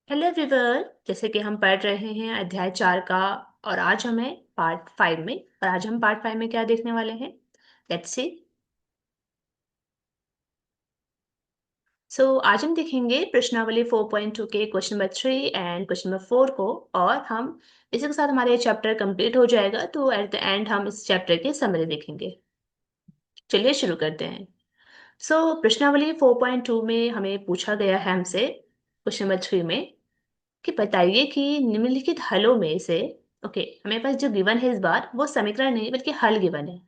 Hello everyone. जैसे कि हम पढ़ रहे हैं अध्याय 4 का। और आज हमें पार्ट 5 में और आज हम पार्ट 5 में क्या देखने वाले हैं। Let's see. आज हम देखेंगे प्रश्नावली 4.2 के question number 3 and question number 4 को। और हम इसी के साथ हमारा ये चैप्टर कंप्लीट हो जाएगा, तो एट द एंड हम इस चैप्टर की समरी देखेंगे। चलिए शुरू करते हैं। प्रश्नावली 4.2 में हमें पूछा गया है हमसे क्वेश्चन नंबर 3 में कि बताइए कि निम्नलिखित हलों में से ओके, हमें पास जो गिवन है इस बार वो समीकरण नहीं बल्कि हल गिवन है।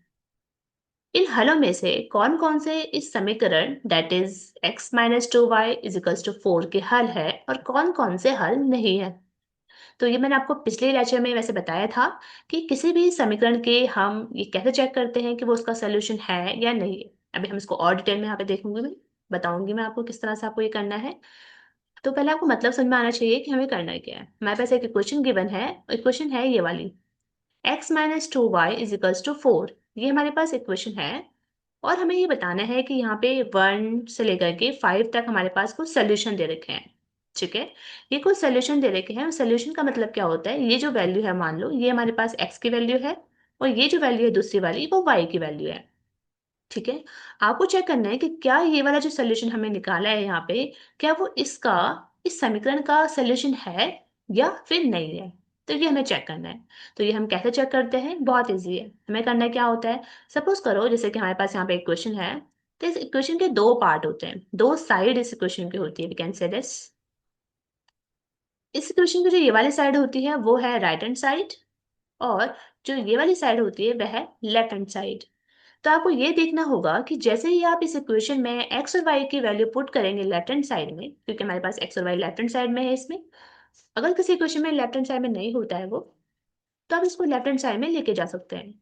इन हलों में से कौन कौन से इस समीकरण that is x-2y equals to 4 के हल है और कौन कौन से हल नहीं है। तो ये मैंने आपको पिछले लेक्चर में वैसे बताया था कि किसी भी समीकरण के हम ये कैसे चेक करते हैं कि वो उसका सोल्यूशन है या नहीं है। अभी हम इसको और डिटेल में यहाँ पे देखूंगी, मैं बताऊंगी मैं आपको किस तरह से आपको ये करना है। तो पहले आपको मतलब समझ में आना चाहिए कि हमें करना क्या है। हमारे पास एक इक्वेशन गिवन है, इक्वेशन है ये वाली x-2y इजिकल्स टू 4। ये हमारे पास इक्वेशन है और हमें ये बताना है कि यहाँ पे 1 से लेकर के 5 तक हमारे पास कुछ सोल्यूशन दे रखे हैं। ठीक है, ये कुछ सोल्यूशन दे रखे हैं और सोल्यूशन का मतलब क्या होता है, ये जो वैल्यू है मान लो ये हमारे पास x की वैल्यू है और ये जो वैल्यू है दूसरी वाली वो y की वैल्यू है। ठीक है, आपको चेक करना है कि क्या ये वाला जो सोल्यूशन हमें निकाला है यहाँ पे, क्या वो इसका इस समीकरण का सोल्यूशन है या फिर नहीं है। तो ये हमें चेक करना है। तो ये हम कैसे चेक करते हैं, बहुत इजी है। हमें करना क्या होता है, सपोज करो जैसे कि हमारे पास यहाँ पे इक्वेशन है। तो इस इक्वेशन के दो पार्ट होते हैं, दो साइड इस इक्वेशन की होती है, वी कैन से दिस। इस इक्वेशन की जो ये वाली साइड होती है वो है राइट हैंड साइड और जो ये वाली साइड होती है वह है लेफ्ट हैंड साइड। तो आपको ये देखना होगा कि जैसे ही आप इस इक्वेशन में एक्स और वाई की वैल्यू पुट करेंगे लेफ्ट हैंड साइड में, क्योंकि हमारे पास एक्स और वाई लेफ्ट हैंड साइड में है इसमें। अगर किसी इक्वेशन में लेफ्ट हैंड साइड में नहीं होता है वो, तो आप इसको लेफ्ट हैंड साइड में लेके जा सकते हैं।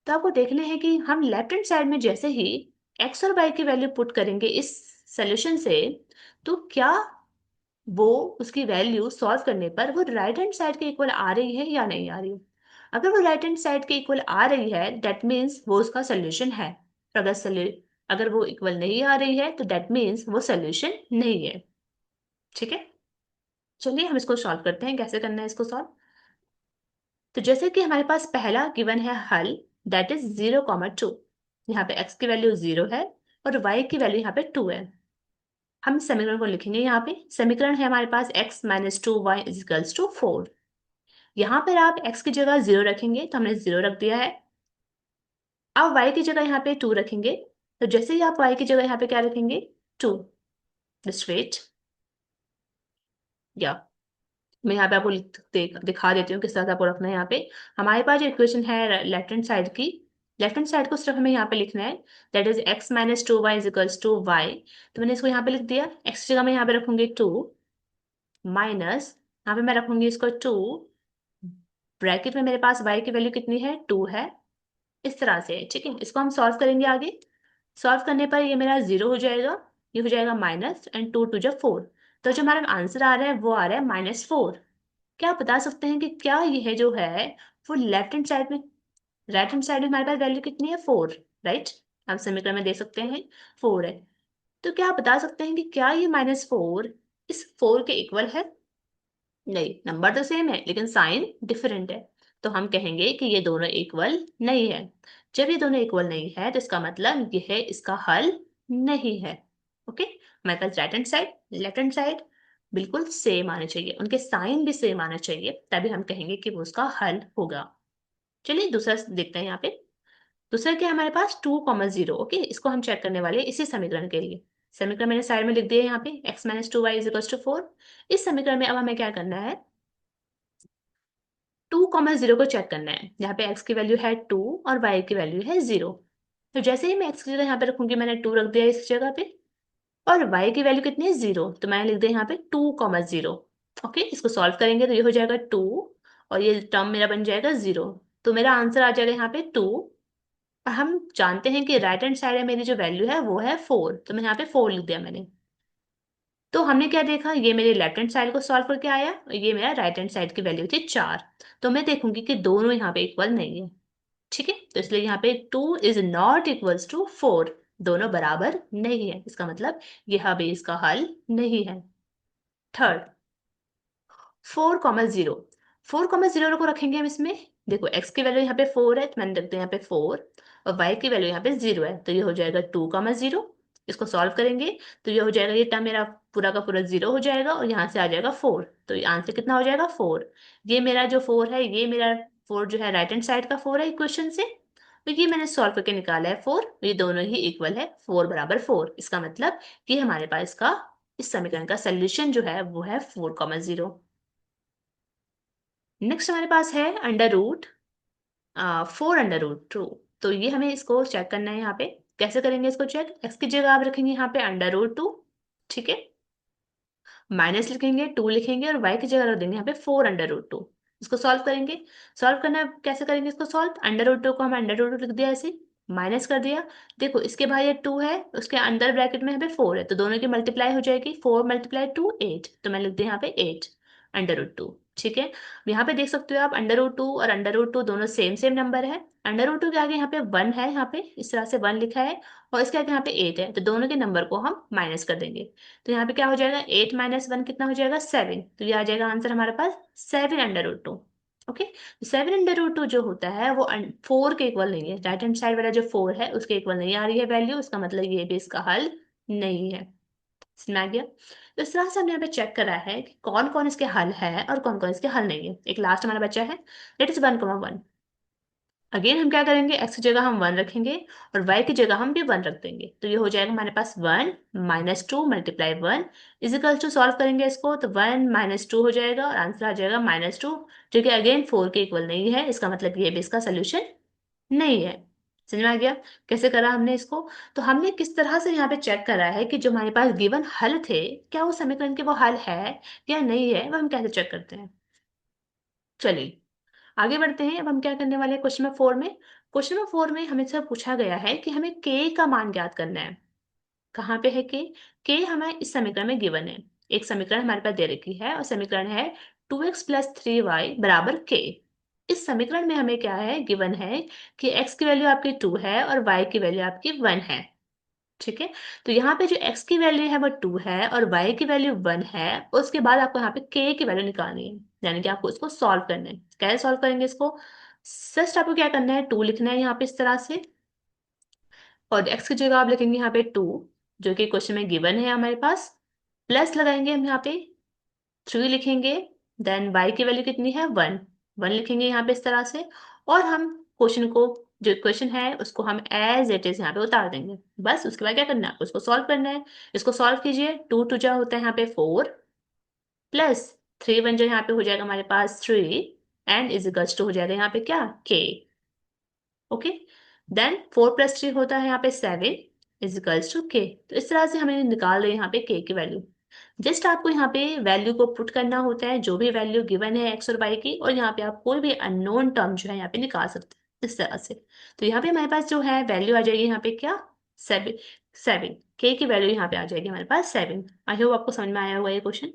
तो आपको देखना है कि हम लेफ्ट हैंड साइड में जैसे ही एक्स और वाई की वैल्यू पुट करेंगे इस सोल्यूशन से, तो क्या वो उसकी वैल्यू सॉल्व करने पर वो राइट हैंड साइड के इक्वल आ रही है या नहीं आ रही है। अगर वो राइट हैंड साइड के इक्वल आ रही है दैट मीन्स वो उसका सोल्यूशन है। अगर अगर वो इक्वल नहीं आ रही है तो दैट मीन्स वो सोल्यूशन नहीं है। ठीक है, चलिए हम इसको सॉल्व करते हैं, कैसे करना है इसको सॉल्व। तो जैसे कि हमारे पास पहला गिवन है हल दैट इज 0,2। यहाँ पे x की वैल्यू 0 है और y की वैल्यू यहाँ पे 2 है। हम समीकरण को लिखेंगे, यहाँ पे समीकरण है हमारे पास x-2y इजिकल्स टू 4। यहाँ पर आप x की जगह 0 रखेंगे तो हमने 0 रख दिया है। अब y की जगह यहाँ पे 2 रखेंगे, तो जैसे ही आप y की जगह यहाँ पे क्या रखेंगे, 2। जस्ट वेट, या मैं यहाँ पे आपको दिखा देती हूँ किस तरह से आपको रखना है। यहाँ पे हमारे पास जो इक्वेशन है लेफ्ट हैंड साइड की, लेफ्ट हैंड साइड को सिर्फ हमें यहाँ पे लिखना है that is x-2y equals to y। तो मैंने इसको यहाँ पे लिख दिया, x की जगह मैं यहाँ पे रखूंगी 2 माइनस, यहाँ पे मैं रखूंगी इसको 2, ब्रैकेट में मेरे पास y की वैल्यू कितनी है, 2 है। इस तरह से, ठीक है, इसको हम सॉल्व करेंगे आगे। सॉल्व करने पर ये मेरा 0 हो जाएगा, ये हो जाएगा माइनस एंड 2 टू जा 4। तो जो हमारा आंसर आ रहा है वो आ रहा है -4। क्या आप बता सकते हैं कि क्या ये है जो है वो लेफ्ट हैंड साइड में, राइट हैंड साइड में हमारे पास वैल्यू कितनी है, 4, राइट। हम समीकरण में दे सकते हैं 4 है। तो क्या आप बता सकते हैं कि क्या ये -4 इस 4 के इक्वल है। नहीं, नंबर तो सेम है लेकिन साइन डिफरेंट है। तो हम कहेंगे कि ये दोनों इक्वल नहीं है। जब ये दोनों इक्वल नहीं है तो इसका मतलब ये है इसका हल नहीं है। ओके, हमारे पास right hand side left hand side बिल्कुल सेम आने चाहिए, उनके साइन भी सेम आना चाहिए, तभी हम कहेंगे कि वो उसका हल होगा। चलिए दूसरा देखते हैं यहाँ पे। दूसरा क्या है हमारे पास 2,0। ओके, इसको हम चेक करने वाले हैं इसी समीकरण के लिए। समीकरण मैंने साइड में लिख दिया है यहाँ पे x-2y इज 4। इस समीकरण में अब हमें क्या करना है, 2,0 को चेक करना है। यहाँ पे x की वैल्यू है 2 और y की वैल्यू है 0। तो जैसे ही मैं x की जगह यहाँ पे रखूंगी, मैंने 2 रख दिया इस जगह पे, और y की वैल्यू कितनी है, 0, तो मैंने लिख दिया यहाँ पे 2,0। ओके, इसको सॉल्व करेंगे तो ये हो जाएगा 2 और ये टर्म मेरा बन जाएगा 0। तो मेरा आंसर आ जाएगा यहाँ पे 2। और हम जानते हैं कि राइट हैंड साइड में मेरी जो वैल्यू है वो है 4, तो मैंने यहाँ पे 4 लिख दिया मैंने। तो हमने क्या देखा, ये मेरे लेफ्ट हैंड साइड को सॉल्व करके आया और ये मेरा राइट हैंड साइड की वैल्यू थी 4। तो मैं देखूंगी कि दोनों यहाँ पे इक्वल नहीं है। ठीक है, तो इसलिए यहाँ पे 2 इज नॉट इक्वल्स टू 4, दोनों बराबर नहीं है, इसका मतलब यह भी इसका हल नहीं है। थर्ड, 4,0। 4,0 को रखेंगे हम इसमें। देखो एक्स की वैल्यू यहाँ पे 4 है तो मैंने रख दिया यहाँ पे 4, और वाई की वैल्यू यहाँ पे 0 है तो ये हो जाएगा 2,0। इसको सॉल्व करेंगे तो ये हो जाएगा, ये टर्म मेरा पूरा का पूरा 0 हो जाएगा और यहाँ से आ जाएगा 4, तो ये आंसर कितना हो जाएगा 4। ये मेरा जो 4 है, ये मेरा 4 जो है राइट हैंड साइड का 4 है इक्वेशन से, तो ये मैंने सॉल्व करके निकाला है 4, ये दोनों ही इक्वल है, 4 बराबर 4। इसका मतलब कि हमारे पास इसका इस समीकरण का सोल्यूशन जो है वो है 4,0। नेक्स्ट हमारे पास है अंडर रूट 4 अंडर रूट 2। तो ये हमें इसको चेक करना है यहाँ पे। कैसे करेंगे इसको चेक? एक्स की जगह आप रखेंगे यहाँ पे अंडर रूट 2, ठीक है, माइनस लिखेंगे, 2 लिखेंगे और y की जगह रख देंगे यहाँ पे 4 अंडर रूट 2। इसको सॉल्व करेंगे। सॉल्व करना कैसे करेंगे इसको सॉल्व? अंडर रूट 2 को हम अंडर रूट लिख दिया ऐसे, माइनस कर दिया। देखो इसके बाहर ये 2 है, उसके अंदर ब्रैकेट में यहाँ पे 4 है, तो दोनों की मल्टीप्लाई हो जाएगी, 4 × 2 8, तो मैं लिख दिया यहाँ पे 8 अंडर रूट 2, ठीक है। यहाँ पे देख सकते हो आप अंडर रूट 2 और अंडर रूट 2 दोनों सेम सेम नंबर है। अंडर रूट 2 के आगे यहाँ पे 1 है, यहाँ पे इस तरह से 1 लिखा है, और इसके आगे यहाँ पे 8 है, तो दोनों के नंबर को हम माइनस कर देंगे। तो यहाँ पे क्या हो जाएगा, 8 - 1 कितना हो जाएगा 7, तो ये आ जाएगा आंसर हमारे पास 7 अंडर रूट 2। ओके, तो 7 अंडर रूट 2 जो होता है वो 4 के इक्वल नहीं है, राइट हैंड साइड वाला जो 4 है उसके इक्वल नहीं आ रही है वैल्यू, इसका मतलब ये भी इसका हल नहीं है। समझ में आ गया? तो इस तरह से हमने यहाँ पे चेक करा है कि कौन कौन इसके हल है और कौन कौन इसके हल नहीं है। एक लास्ट हमारा बच्चा है, लेट इज 1,1। अगेन हम क्या करेंगे, एक्स की जगह हम 1 रखेंगे और वाई की जगह हम भी 1 रख देंगे, तो ये हो जाएगा हमारे पास 1 - 2 × 1 इजिकल टू, सॉल्व करेंगे इसको तो 1 - 2 हो जाएगा और आंसर आ जाएगा -2, जो कि अगेन 4 के इक्वल नहीं है, इसका मतलब ये भी इसका सोल्यूशन नहीं है। समझ में आ गया कैसे करा हमने इसको? तो हमने किस तरह से यहाँ पे चेक करा है कि जो हमारे पास गिवन हल थे, क्या वो समीकरण के वो हल है या नहीं है, वो हम कैसे चेक करते हैं। चलिए आगे बढ़ते हैं। अब हम क्या करने वाले हैं क्वेश्चन नंबर 4 में हमें से पूछा गया है कि हमें के का मान ज्ञात करना है। कहाँ पे है के हमें इस समीकरण में गिवन है। एक समीकरण हमारे पास दे रखी है और समीकरण है 2x + 3y = के। इस समीकरण में हमें क्या है, गिवन है कि x की वैल्यू आपकी 2 है और y की वैल्यू आपकी 1 है, ठीक है। तो यहाँ पे जो x की वैल्यू है वो 2 है और y की वैल्यू 1 है, उसके बाद आपको यहाँ पे k की वैल्यू निकालनी है, यानी कि आपको इसको सॉल्व करना है। कैसे सॉल्व करेंगे इसको? जस्ट आपको क्या करना है, 2 लिखना है यहाँ पे इस तरह से, और x की जगह आप लिखेंगे यहाँ पे 2, जो कि क्वेश्चन में गिवन है हमारे पास, प्लस लगाएंगे हम यहाँ पे 3 लिखेंगे, देन y की वैल्यू कितनी है 1, 1 लिखेंगे यहाँ पे इस तरह से, और हम क्वेश्चन को, जो क्वेश्चन है उसको हम एज इट इज यहाँ पे उतार देंगे। बस उसके बाद क्या करना है, आपको इसको सॉल्व करना है। इसको सॉल्व कीजिए, 2 2 होता है यहाँ पे 4, प्लस 3 1 जो यहाँ पे हो जाएगा हमारे पास 3, एंड इजिकल्स टू हो जाएगा यहाँ पे क्या k। ओके, देन 4 + 3 होता है यहाँ पे 7 इजिकल्स टू k। तो इस तरह से हमें निकाल रहे हैं यहाँ पे k की वैल्यू। जस्ट आपको यहाँ पे वैल्यू को पुट करना होता है, जो भी वैल्यू गिवन है x और y की, और यहाँ पे आप कोई भी अननोन टर्म जो है यहाँ पे निकाल सकते हैं इस तरह से। तो यहाँ पे हमारे पास जो है वैल्यू आ जाएगी यहाँ पे क्या, 7 7 k की वैल्यू यहाँ पे आ जाएगी हमारे पास 7। आई होप आपको समझ में आया होगा ये क्वेश्चन।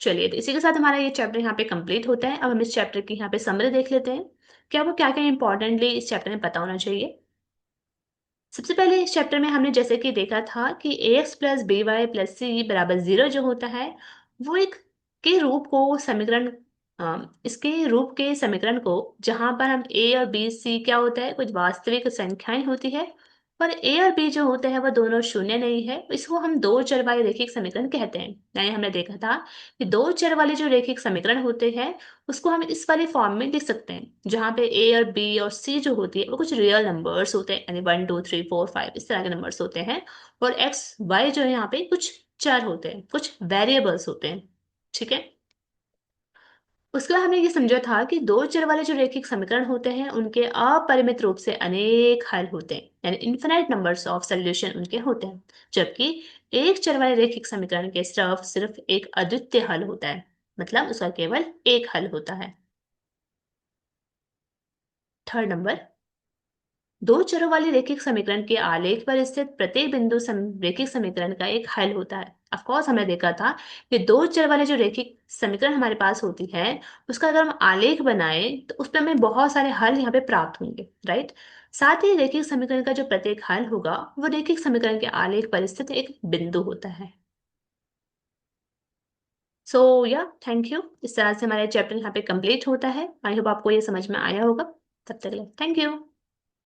चलिए, तो इसी के साथ हमारा ये चैप्टर यहाँ पे कंप्लीट होता है। अब हम इस चैप्टर की यहाँ पे समरी देख लेते हैं कि आपको क्या क्या इंपॉर्टेंटली इस चैप्टर में पता होना चाहिए। सबसे पहले इस चैप्टर में हमने जैसे कि देखा था कि ax + by + c = 0 जो होता है, वो एक के रूप को समीकरण, इसके रूप के समीकरण को, जहां पर हम a और b c क्या होता है, कुछ वास्तविक संख्याएं होती है, और a और b जो होते हैं वो दोनों शून्य नहीं है, इसको हम दो चर वाले रैखिक समीकरण कहते हैं। यानी हमने देखा था कि दो चर वाले जो रैखिक समीकरण होते हैं उसको हम इस वाले फॉर्म में लिख सकते हैं, जहाँ पे ए और बी और सी जो होती है वो कुछ रियल नंबर्स होते हैं, यानी 1 2 3 4 5 इस तरह के नंबर्स होते हैं, और एक्स वाई जो है यहाँ पे कुछ चर होते हैं, कुछ वेरिएबल्स होते हैं, ठीक है। उसके बाद हमने ये समझा था कि दो चर वाले जो रैखिक समीकरण होते हैं उनके अपरिमित रूप से अनेक हल होते हैं, यानी इन्फिनाइट नंबर्स ऑफ सॉल्यूशन उनके होते हैं, जबकि एक चर वाले रैखिक समीकरण के सिर्फ सिर्फ एक अद्वितीय हल होता है, मतलब उसका केवल एक हल होता है। थर्ड नंबर, दो चरों वाले रैखिक समीकरण के आलेख पर स्थित प्रत्येक बिंदु रैखिक समीकरण का एक हल होता है। ऑफ कोर्स हमने देखा था कि दो चर वाले जो रैखिक समीकरण हमारे पास होती है, उसका अगर हम आलेख बनाए तो उस पर हमें बहुत सारे हल यहाँ पे प्राप्त होंगे, राइट। साथ ही रैखिक समीकरण का जो प्रत्येक हल होगा वो रैखिक समीकरण के आलेख पर स्थित एक बिंदु होता है। सो या थैंक यू। इस तरह से हमारा चैप्टर यहाँ पे कंप्लीट होता है। आई होप आपको ये समझ में आया होगा। तब तक के लिए थैंक यू।